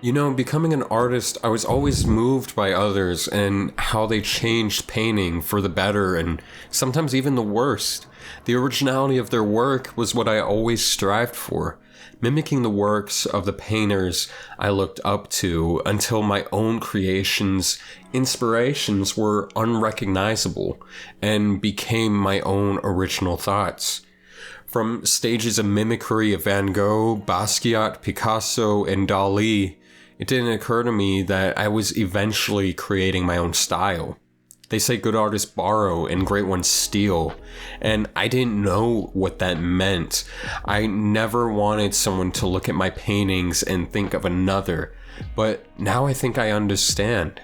Becoming an artist, I was always moved by others and how they changed painting for the better and sometimes even the worst. The originality of their work was what I always strived for, mimicking the works of the painters I looked up to until my own creations, inspirations were unrecognizable and became my own original thoughts. From stages of mimicry of Van Gogh, Basquiat, Picasso, and Dali, it didn't occur to me that I was eventually creating my own style. They say good artists borrow and great ones steal, and I didn't know what that meant. I never wanted someone to look at my paintings and think of another, but now I think I understand.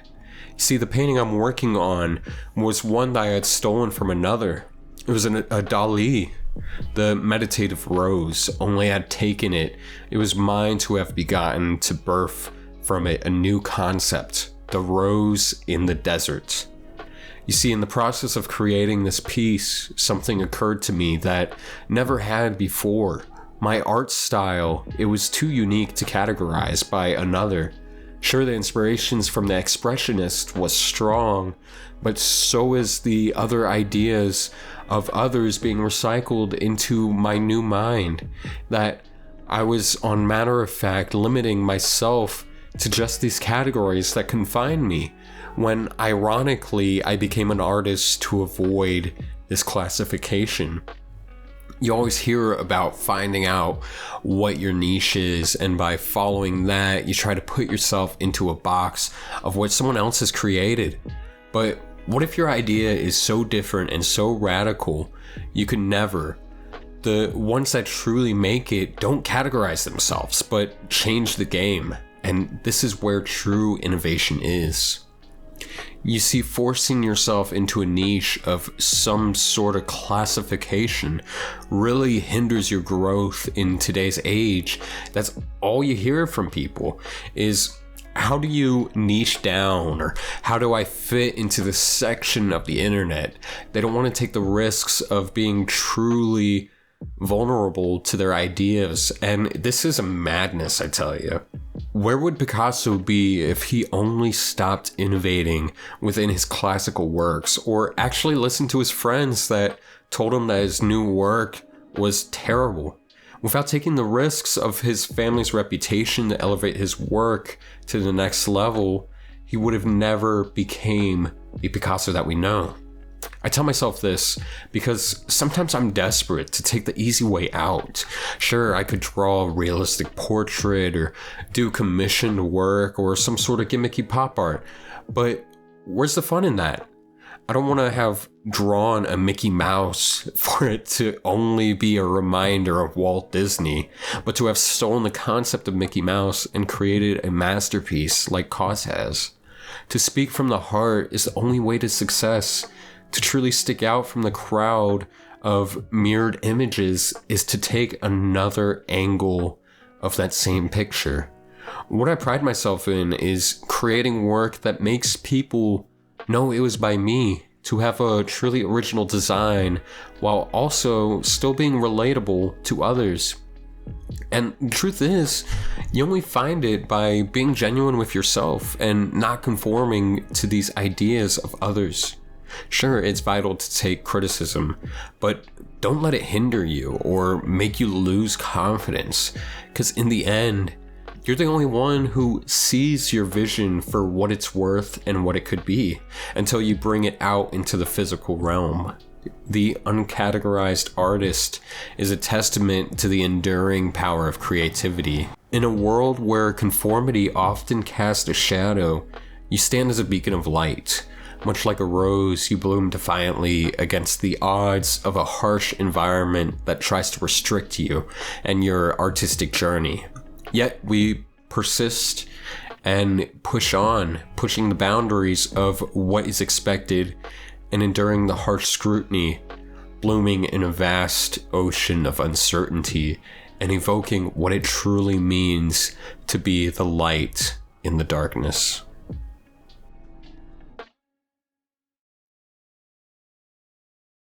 See, the painting I'm working on was one that I had stolen from another. It was a Dali. The Meditative Rose, only I had taken it. It was mine to have begotten, to birth from it a new concept, the rose in the desert. You see, in the process of creating this piece, something occurred to me that never had before. My art style, it was too unique to categorize by another. Sure, the inspirations from the expressionist was strong, but so is the other ideas of others being recycled into my new mind, that I was, on matter of fact, limiting myself to just these categories that confine me, when ironically I became an artist to avoid this classification. You always hear about finding out what your niche is, and by following that, you try to put yourself into a box of what someone else has created. But what if your idea is so different and so radical, you could never? The ones that truly make it don't categorize themselves, but change the game. And this is where true innovation is. You see, forcing yourself into a niche of some sort of classification really hinders your growth in today's age. That's all you hear from people is, how do you niche down, or how do I fit into this section of the internet? They don't want to take the risks of being truly vulnerable to their ideas, and this is a madness, I tell you. Where would Picasso be if he only stopped innovating within his classical works, or actually listened to his friends that told him that his new work was terrible? Without taking the risks of his family's reputation to elevate his work to the next level, he would have never became the Picasso that we know. I tell myself this because sometimes I'm desperate to take the easy way out. Sure, I could draw a realistic portrait or do commissioned work or some sort of gimmicky pop art, but where's the fun in that? I don't want to have drawn a Mickey Mouse for it to only be a reminder of Walt Disney, but to have stolen the concept of Mickey Mouse and created a masterpiece like Cause has. To speak from the heart is the only way to success. To truly stick out from the crowd of mirrored images is to take another angle of that same picture. What I pride myself in is creating work that makes people know it was by me, to have a truly original design while also still being relatable to others. And the truth is, you only find it by being genuine with yourself and not conforming to these ideas of others. Sure, it's vital to take criticism, but don't let it hinder you or make you lose confidence, because in the end, you're the only one who sees your vision for what it's worth and what it could be until you bring it out into the physical realm. The uncategorized artist is a testament to the enduring power of creativity. In a world where conformity often casts a shadow, you stand as a beacon of light. Much like a rose, you bloom defiantly against the odds of a harsh environment that tries to restrict you and your artistic journey. Yet we persist and push on, pushing the boundaries of what is expected and enduring the harsh scrutiny, blooming in a vast ocean of uncertainty and evoking what it truly means to be the light in the darkness.